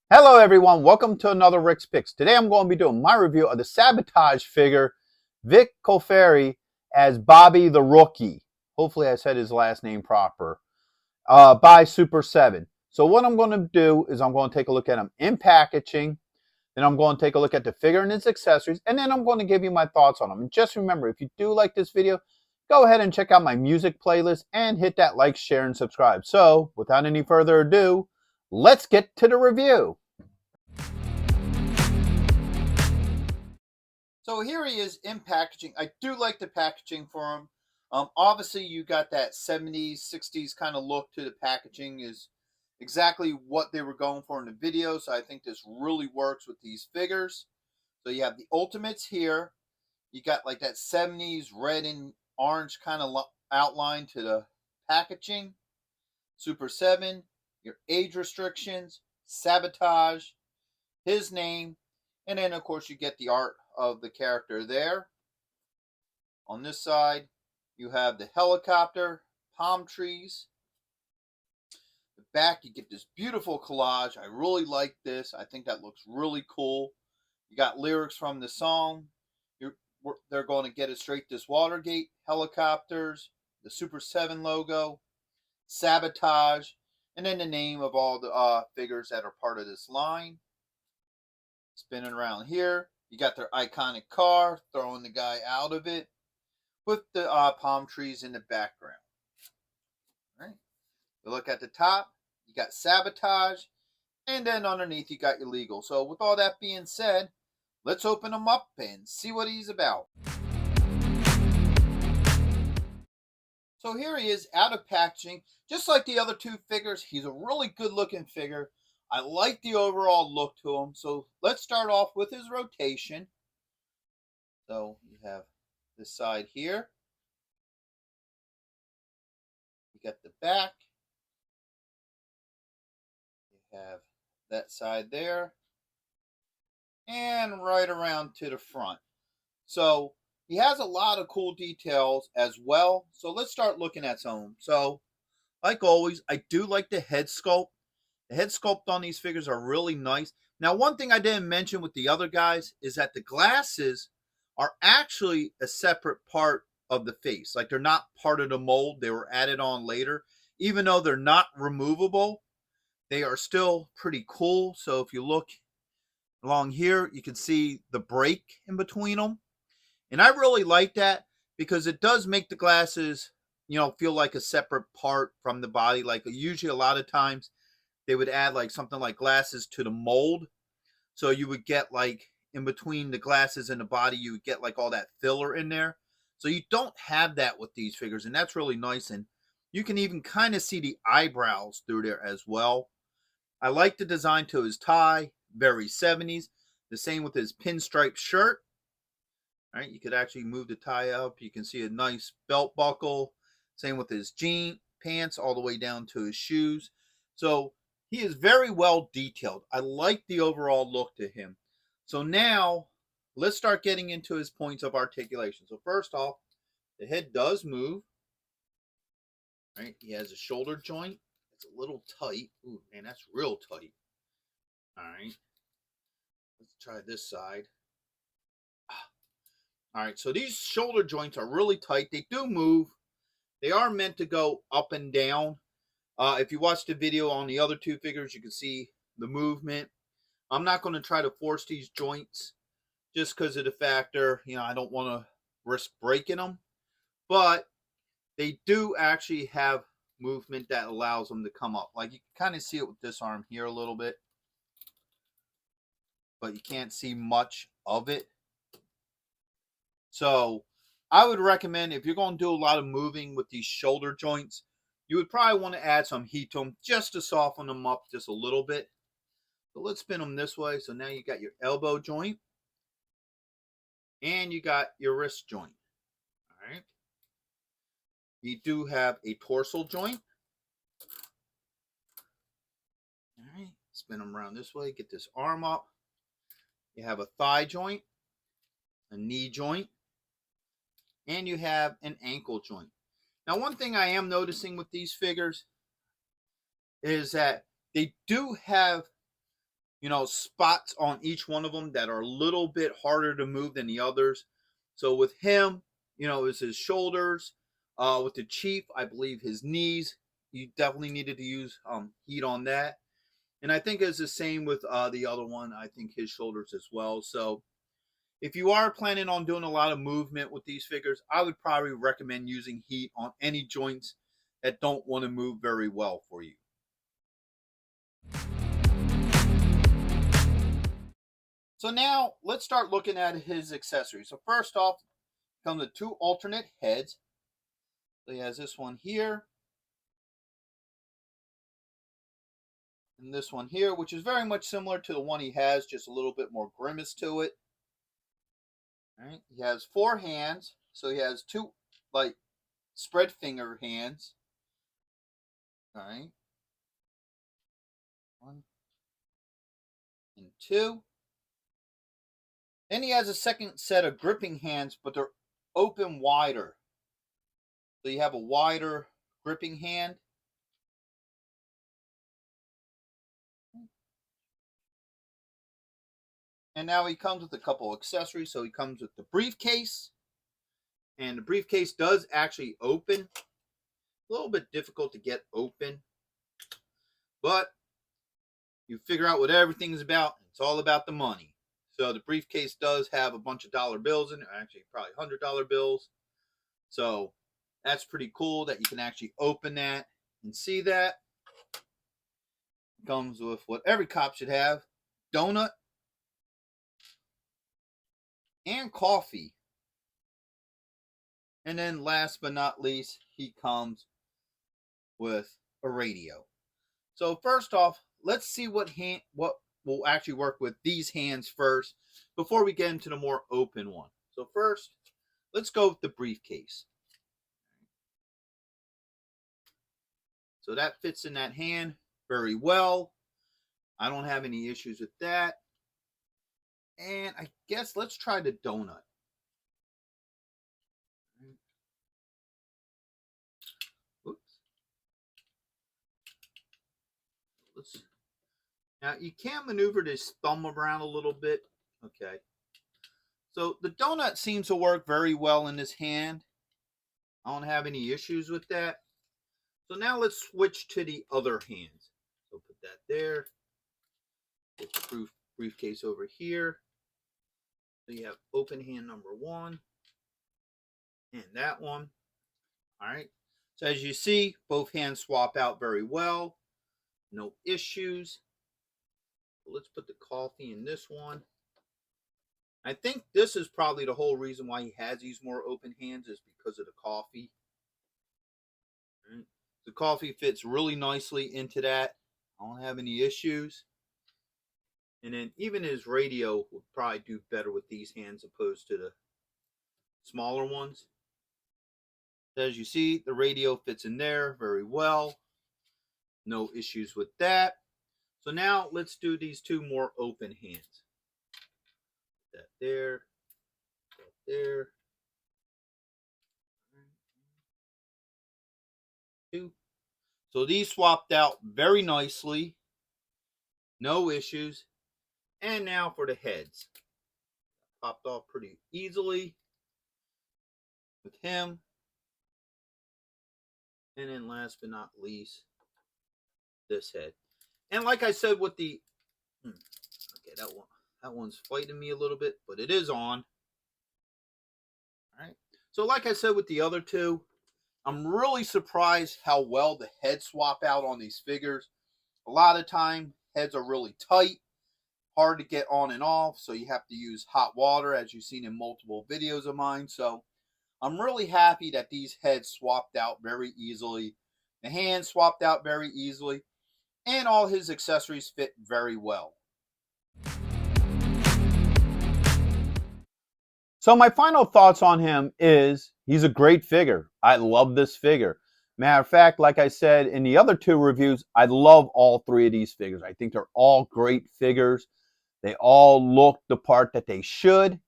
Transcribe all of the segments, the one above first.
Hello everyone, welcome to another Rick's Picks. Today I'm going to be doing my review of the Sabotage figure, Vic Colfari as Bobby the Rookie. Hopefully I said his last name proper. By Super 7. So what I'm going to do is I'm going to take a look at him in packaging, then I'm going to take a look at the figure and its accessories, and then I'm going to give you my thoughts on him. And just remember, if you do like this video, go ahead and check out my music playlist and hit that like, share, and subscribe. So without any further ado, let's get to the review. So here he is in packaging. I do like the packaging for him. Obviously, you got that 70s, 60s kind of look to the packaging. Is exactly what they were going for in the video. So I think this really works with these figures. So you have the Ultimates here. You got like that 70s red and orange kind of outline to the packaging. Super 7, your age restrictions, Sabotage, his name, and then of course you get the art of the character there. On this side, you have the helicopter, palm trees. The back, you get this beautiful collage. I really like this. I think that looks really cool. You got lyrics from the song. They're going to get it straight this Watergate, helicopters, the Super 7 logo, Sabotage, and then the name of all the figures that are part of this line. Spinning around here, you got their iconic car, throwing the guy out of it, with the palm trees in the background. All right. You look at the top, you got Sabotage, and then underneath you got your legal. So with all that being said, let's open him up and see what he's about. So here he is out of packaging. Just like the other two figures, he's a really good looking figure. I like the overall look to him. So let's start off with his rotation. So you have this side here. You got the back. You have that side there. And right around to the front. So he has a lot of cool details as well. So let's start looking at some. So like always, I do like the head sculpt. The head sculpt on these figures are really nice. Now, one thing I didn't mention with the other guys is that the glasses are actually a separate part of the face. Like they're not part of the mold. They were added on later. Even though they're not removable, they are still pretty cool. So if you look along here, you can see the break in between them. And I really like that because it does make the glasses, feel like a separate part from the body. Like usually a lot of times they would add like something like glasses to the mold. So you would get like in between the glasses and the body, you would get like all that filler in there. So you don't have that with these figures, and that's really nice. And you can even kind of see the eyebrows through there as well. I like the design to his tie, very 70s. The same with his pinstripe shirt. All right, you could actually move the tie up. You can see a nice belt buckle. Same with his jean pants all the way down to his shoes. So he is very well detailed. I like the overall look to him. So now let's start getting into his points of articulation. So first off, the head does move. All right, he has a shoulder joint. It's a little tight. Ooh, man, that's real tight. All right, let's try this side. All right, so these shoulder joints are really tight. They do move. They are meant to go up and down. If you watch the video on the other two figures, you can see the movement. I'm not going to try to force these joints just because of the factor, I don't want to risk breaking them. But they do actually have movement that allows them to come up. Like you can kind of see it with this arm here a little bit. But you can't see much of it. So I would recommend if you're going to do a lot of moving with these shoulder joints, you would probably want to add some heat to them just to soften them up just a little bit. So let's spin them this way. So now you got your elbow joint and you got your wrist joint. All right. You do have a torso joint. All right. Spin them around this way. Get this arm up. You have a thigh joint, a knee joint, and you have an ankle joint. Now, one thing I am noticing with these figures is that they do have spots on each one of them that are a little bit harder to move than the others. So with him, it's his shoulders. With the Chief, I believe his knees. You definitely needed to use heat on that. And I think it's the same with the other one. I think his shoulders as well. So if you are planning on doing a lot of movement with these figures, I would probably recommend using heat on any joints that don't want to move very well for you. So now let's start looking at his accessories. So first off, comes with 2 alternate heads. So he has this one here and this one here, which is very much similar to the one he has, just a little bit more grimace to it. All right. He has 4 hands, so he has 2 like spread finger hands. All right. 1 and 2. Then he has a second set of gripping hands, but they're open wider. So you have a wider gripping hand. And now he comes with a couple accessories. So he comes with the briefcase. And the briefcase does actually open. A little bit difficult to get open. But you figure out what everything's about. It's all about the money. So the briefcase does have a bunch of dollar bills in it. Actually, probably $100 bills. So that's pretty cool that you can actually open that and see that. It comes with what every cop should have. Donut. And coffee. And then last but not least, he comes with a radio. So first off, let's see what will actually work with these hands first before we get into the more open one. So first, let's go with the briefcase. So that fits in that hand very well. I don't have any issues with that. And I guess let's try the donut. Oops. Now you can maneuver this thumb around a little bit. Okay. So the donut seems to work very well in this hand. I don't have any issues with that. So now let's switch to the other hands. So put that there. Get the briefcase over here. So you have open hand number 1 and that one. All right. So as you see, both hands swap out very well. No issues. So let's put the coffee in this one. I think this is probably the whole reason why he has these more open hands is because of the coffee. All right. The coffee fits really nicely into that. I don't have any issues. And then even his radio would probably do better with these hands opposed to the smaller ones. As you see, the radio fits in there very well. No issues with that. So now let's do these 2 more open hands. Put that there. That there. 2. So these swapped out very nicely. No issues. And now for the heads. Popped off pretty easily with him. And then last but not least, this head. And like I said with the... Okay, that one's fighting me a little bit, but it is on. All right. So like I said with the other 2, I'm really surprised how well the heads swap out on these figures. A lot of time, heads are really tight, hard to get on and off, so you have to use hot water, as you've seen in multiple videos of mine. So I'm really happy that these heads swapped out very easily. The hands swapped out very easily, and all his accessories fit very well. So my final thoughts on him is he's a great figure. I love this figure. Matter of fact, like I said in the other 2 reviews, I love all 3 of these figures. I think they're all great figures. They all look the part that they should.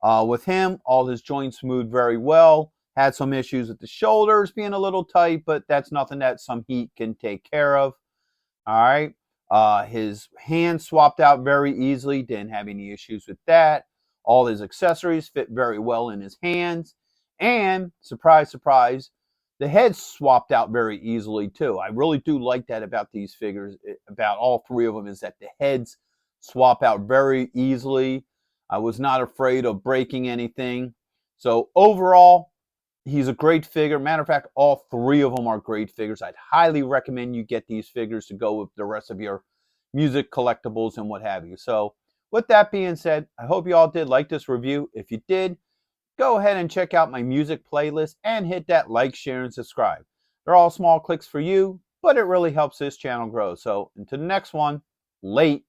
With him, all his joints moved very well. Had some issues with the shoulders being a little tight, but that's nothing that some heat can take care of. All right. His hands swapped out very easily, didn't have any issues with that. All his accessories fit very well in his hands. And surprise, surprise, the head swapped out very easily too. I really do like that about these figures, about all three of them, is that the heads swap out very easily. I was not afraid of breaking anything. So overall, he's a great figure. Matter of fact, all three of them are great figures. I'd highly recommend you get these figures to go with the rest of your music collectibles and what have you. So with that being said, I hope you all did like this review. If you did, go ahead and check out my music playlist and hit that like, share, and subscribe. They're all small clicks for you, but it really helps this channel grow. So until the next one, late.